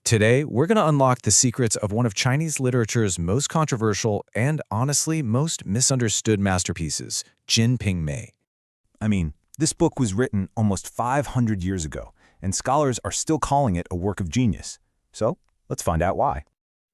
Today, we're going to unlock the secrets of one of Chinese literature's most controversial and, honestly, most misunderstood masterpieces, Jin Ping Mei. I mean, this book was written almost 500 years ago, and scholars are still calling it a work of genius. So, let's find out why.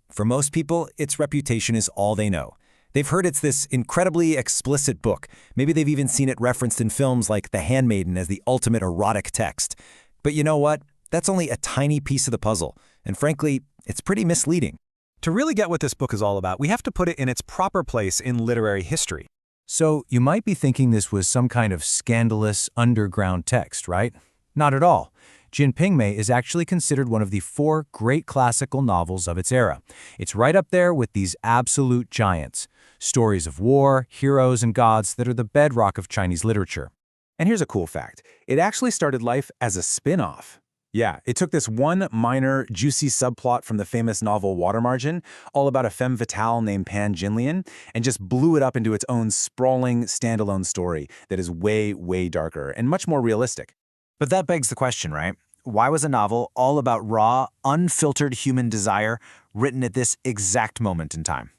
For most people, its reputation is all they know. They've heard it's this incredibly explicit book. Maybe they've even seen it referenced in films like The Handmaiden as the ultimate erotic text. But you know what? That's only a tiny piece of the puzzle, and frankly, it's pretty misleading. To really get what this book is all about, we have to put it in its proper place in literary history. So, you might be thinking this was some kind of scandalous underground text, right? Not at all. Jin Ping Mei is actually considered one of the 4 great classical novels of its era. It's right up there with these absolute giants, stories of war, heroes, and gods that are the bedrock of Chinese literature. And here's a cool fact. It actually started life as a spin-off. Yeah, it took this one minor, juicy subplot from the famous novel Water Margin, all about a femme fatale named Pan Jinlian, and just blew it up into its own sprawling, standalone story that is way, way darker and much more realistic. But that begs the question, right? Why was a novel all about raw, unfiltered human desire written at this exact moment in time?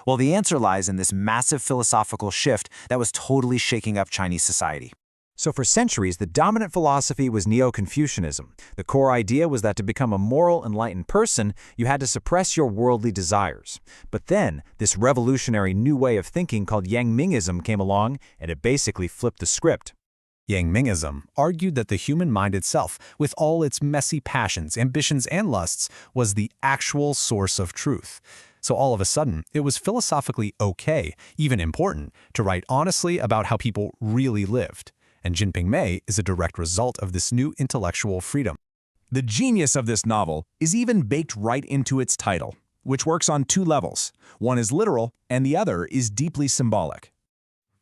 Well, the answer lies in this massive philosophical shift that was totally shaking up Chinese society. So for centuries, the dominant philosophy was Neo-Confucianism. The core idea was that to become a moral, enlightened person, you had to suppress your worldly desires. But then, this revolutionary new way of thinking called Yang Mingism came along, and it basically flipped the script. Yang Mingism argued that the human mind itself, with all its messy passions, ambitions, and lusts, was the actual source of truth. So all of a sudden, it was philosophically okay, even important, to write honestly about how people really lived. And Jin Ping Mei is a direct result of this new intellectual freedom. The genius of this novel is even baked right into its title, which works on 2 levels. One is literal, and the other is deeply symbolic.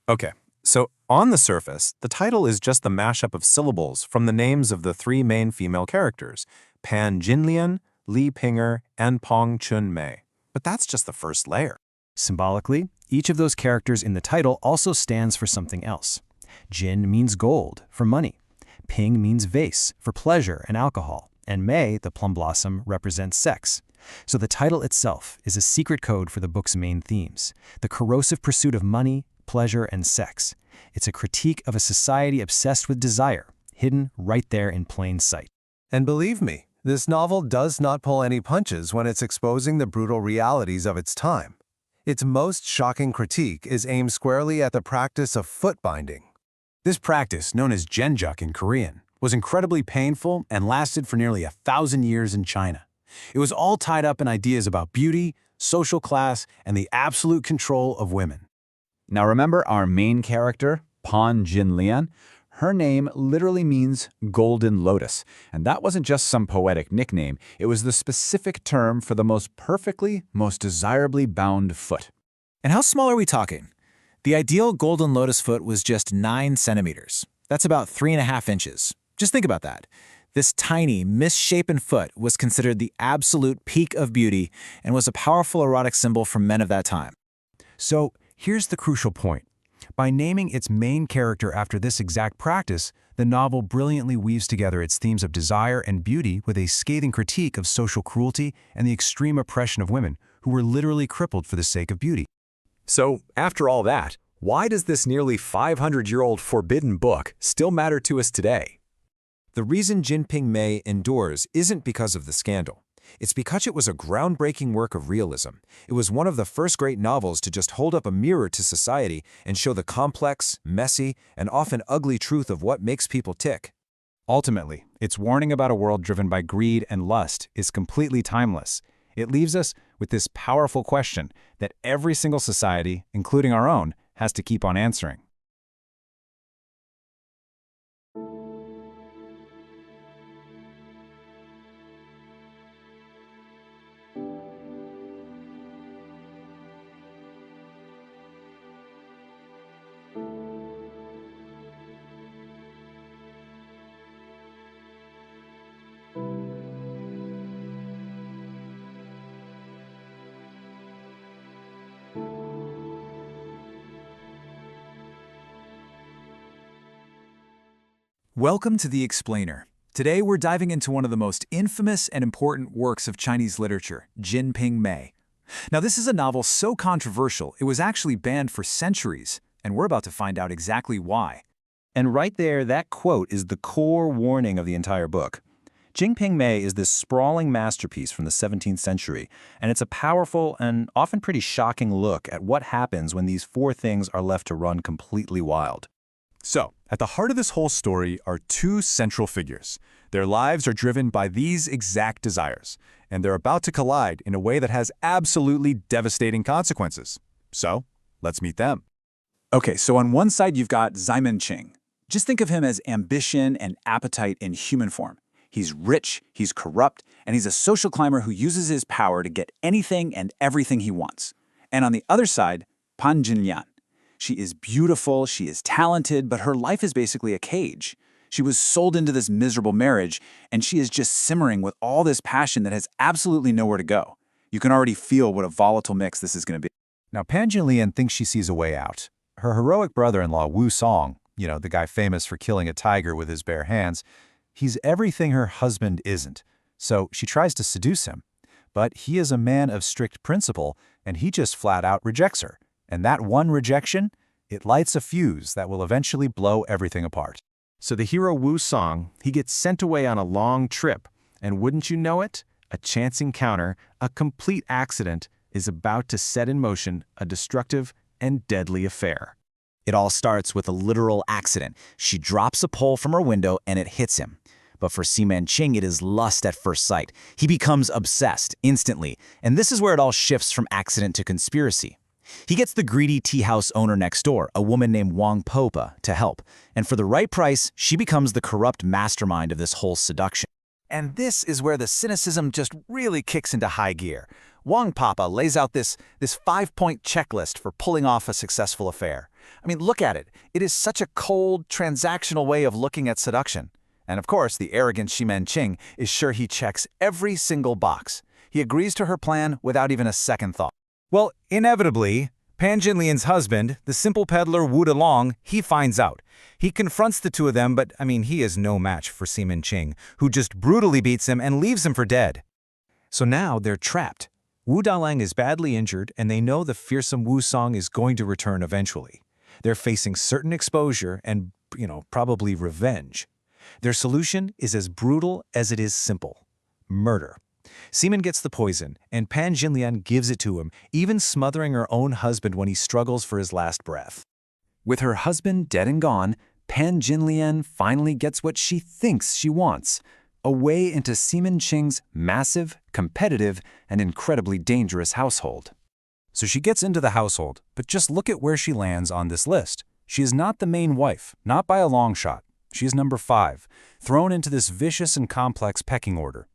Okay, so on the surface, the title is just the mashup of syllables from the names of the 3 main female characters, Pan Jinlian, Li Pinger, and Pong Chun Mei. But that's just the first layer. Symbolically, each of those characters in the title also stands for something else. Jin means gold, for money. Ping means vase, for pleasure and alcohol. And Mei, the plum blossom, represents sex. So the title itself is a secret code for the book's main themes, the corrosive pursuit of money, pleasure, and sex. It's a critique of a society obsessed with desire, hidden right there in plain sight. And believe me, this novel does not pull any punches when it's exposing the brutal realities of its time. Its most shocking critique is aimed squarely at the practice of foot binding. This practice, known as genjuk in Korean, was incredibly painful and lasted for nearly 1,000 years in China. It was all tied up in ideas about beauty, social class, and the absolute control of women. Now remember our main character, Pan Jinlian? Her name literally means golden lotus, and that wasn't just some poetic nickname, it was the specific term for the most perfectly, most desirably bound foot. And how small are we talking? The ideal golden lotus foot was just 9 centimeters. That's about 3.5 inches. Just think about that. This tiny, misshapen foot was considered the absolute peak of beauty and was a powerful erotic symbol for men of that time. So here's the crucial point. By naming its main character after this exact practice, the novel brilliantly weaves together its themes of desire and beauty with a scathing critique of social cruelty and the extreme oppression of women, who were literally crippled for the sake of beauty. So, after all that, why does this nearly 500-year-old forbidden book still matter to us today? The reason Jin Ping Mei endures isn't because of the scandal. It's because it was a groundbreaking work of realism. It was one of the first great novels to just hold up a mirror to society and show the complex, messy, and often ugly truth of what makes people tick. Ultimately, its warning about a world driven by greed and lust is completely timeless. It leaves us with this powerful question that every single society, including our own, has to keep on answering. Welcome to The Explainer. Today we're diving into one of the most infamous and important works of Chinese literature, Jin Ping Mei. Now this is a novel so controversial it was actually banned for centuries, and we're about to find out exactly why. And right there, that quote is the core warning of the entire book. Jin Ping Mei is this sprawling masterpiece from the 17th century, and it's a powerful and often pretty shocking look at what happens when these four things are left to run completely wild. So, at the heart of this whole story are two central figures. Their lives are driven by these exact desires, and they're about to collide in a way that has absolutely devastating consequences. So, let's meet them. Okay, so on one side you've got Xiaoxiaosheng. Just think of him as ambition and appetite in human form. He's rich, he's corrupt, and he's a social climber who uses his power to get anything and everything he wants. And on the other side, Pan Jinlian. She is beautiful, she is talented, but her life is basically a cage. She was sold into this miserable marriage, and she is just simmering with all this passion that has absolutely nowhere to go. You can already feel what a volatile mix this is going to be. Now, Pan Jinlian thinks she sees a way out. Her heroic brother-in-law, Wu Song, the guy famous for killing a tiger with his bare hands, he's everything her husband isn't. So she tries to seduce him. But he is a man of strict principle, and he just flat out rejects her. And that one rejection, it lights a fuse that will eventually blow everything apart. So the hero Wu Song, he gets sent away on a long trip, and wouldn't you know it, a chance encounter, a complete accident, is about to set in motion a destructive and deadly affair. It all starts with a literal accident. She drops a pole from her window and it hits him. But for Ximen Qing, it is lust at first sight. He becomes obsessed instantly, and this is where it all shifts from accident to conspiracy. He gets the greedy tea house owner next door, a woman named Wang Popa, to help. And for the right price, she becomes the corrupt mastermind of this whole seduction. And this is where the cynicism just really kicks into high gear. Wang Papa lays out this 5-point checklist for pulling off a successful affair. I mean, look at it. It is such a cold, transactional way of looking at seduction. And of course, the arrogant Ximen Qing is sure he checks every single box. He agrees to her plan without even a second thought. Well, inevitably, Pan Jinlian's husband, the simple peddler Wu Delong, he finds out. He confronts the two of them, but he is no match for Ximen Qing, who just brutally beats him and leaves him for dead. So now they're trapped. Wu Dalang is badly injured, and they know the fearsome Wu Song is going to return eventually. They're facing certain exposure and, probably revenge. Their solution is as brutal as it is simple: murder. Ximen gets the poison, and Pan Jinlian gives it to him, even smothering her own husband when he struggles for his last breath. With her husband dead and gone, Pan Jinlian finally gets what she thinks she wants: a way into Ximen Qing's massive, competitive, and incredibly dangerous household. So she gets into the household, but just look at where she lands on this list. She is not the main wife, not by a long shot. She is number 5, thrown into this vicious and complex pecking order.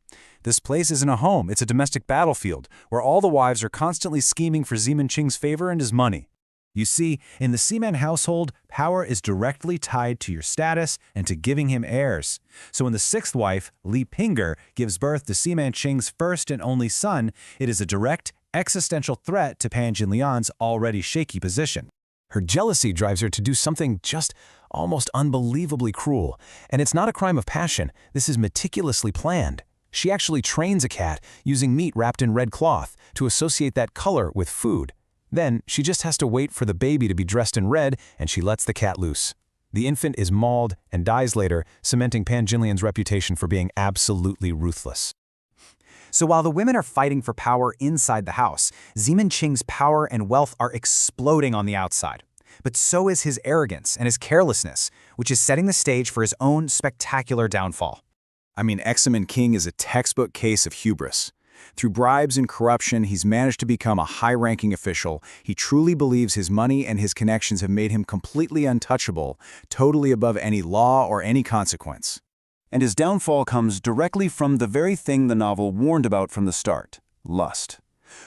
This place isn't a home, it's a domestic battlefield, where all the wives are constantly scheming for Ximen Qing's favor and his money. You see, in the Ximen household, power is directly tied to your status and to giving him heirs. So when the 6th wife, Li Pinger, gives birth to Ximen Qing's first and only son, it is a direct, existential threat to Pan Jinlian's already shaky position. Her jealousy drives her to do something just almost unbelievably cruel. And it's not a crime of passion, this is meticulously planned. She actually trains a cat using meat wrapped in red cloth to associate that color with food. Then she just has to wait for the baby to be dressed in red, and she lets the cat loose. The infant is mauled and dies later, cementing Pan Jinlian's reputation for being absolutely ruthless. So while the women are fighting for power inside the house, Ximen Qing's power and wealth are exploding on the outside. But so is his arrogance and his carelessness, which is setting the stage for his own spectacular downfall. Ximen Qing is a textbook case of hubris. Through bribes and corruption, he's managed to become a high-ranking official. He truly believes his money and his connections have made him completely untouchable, totally above any law or any consequence. And his downfall comes directly from the very thing the novel warned about from the start: lust.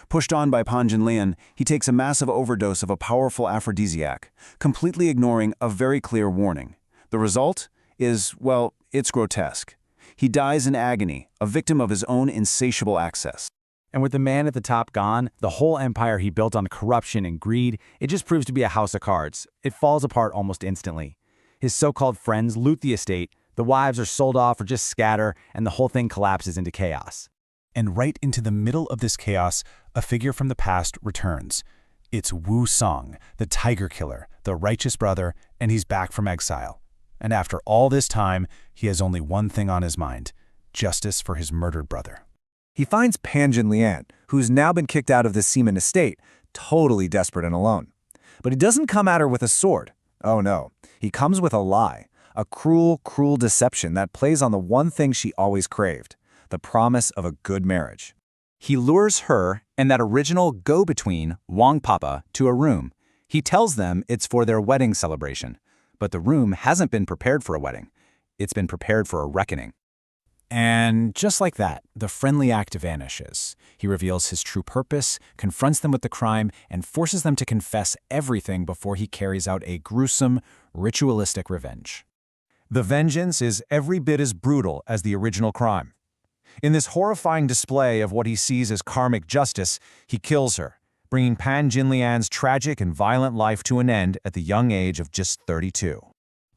Pushed on by Pan Jinlian, he takes a massive overdose of a powerful aphrodisiac, completely ignoring a very clear warning. The result is, well, it's grotesque. He dies in agony, a victim of his own insatiable access. And with the man at the top gone, the whole empire he built on corruption and greed, it just proves to be a house of cards. It falls apart almost instantly. His so-called friends loot the estate, The wives are sold off or just scatter, and the whole thing collapses into chaos. And right into the middle of this chaos, a figure from the past returns. It's Wu Song, the tiger killer, the righteous brother, and he's back from exile. And after all this time, he has only one thing on his mind: justice for his murdered brother. He finds Pan Jinlian, who's now been kicked out of the Seaman estate, totally desperate and alone. But he doesn't come at her with a sword. Oh no, he comes with a lie, a cruel, cruel deception that plays on the one thing she always craved, the promise of a good marriage. He lures her and that original go-between, Wang Papa, to a room. He tells them it's for their wedding celebration. But the room hasn't been prepared for a wedding. It's been prepared for a reckoning. And just like that, the friendly act vanishes. He reveals his true purpose, confronts them with the crime, and forces them to confess everything before he carries out a gruesome, ritualistic revenge. The vengeance is every bit as brutal as the original crime. In this horrifying display of what he sees as karmic justice, he kills her, bringing Pan Jinlian's tragic and violent life to an end at the young age of just 32.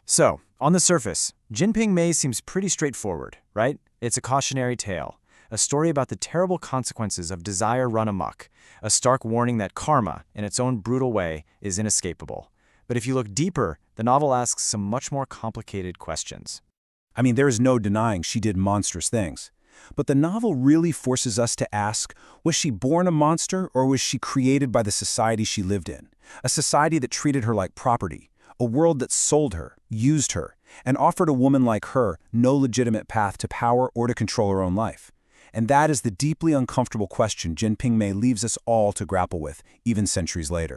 So, on the surface, Jin Ping Mei seems pretty straightforward, right? It's a cautionary tale, a story about the terrible consequences of desire run amok, a stark warning that karma, in its own brutal way, is inescapable. But if you look deeper, the novel asks some much more complicated questions. I mean, there is no denying she did monstrous things. But the novel really forces us to ask, was she born a monster or was she created by the society she lived in? A society that treated her like property, a world that sold her, used her, and offered a woman like her no legitimate path to power or to control her own life. And that is the deeply uncomfortable question Jin Ping Mei leaves us all to grapple with, even centuries later.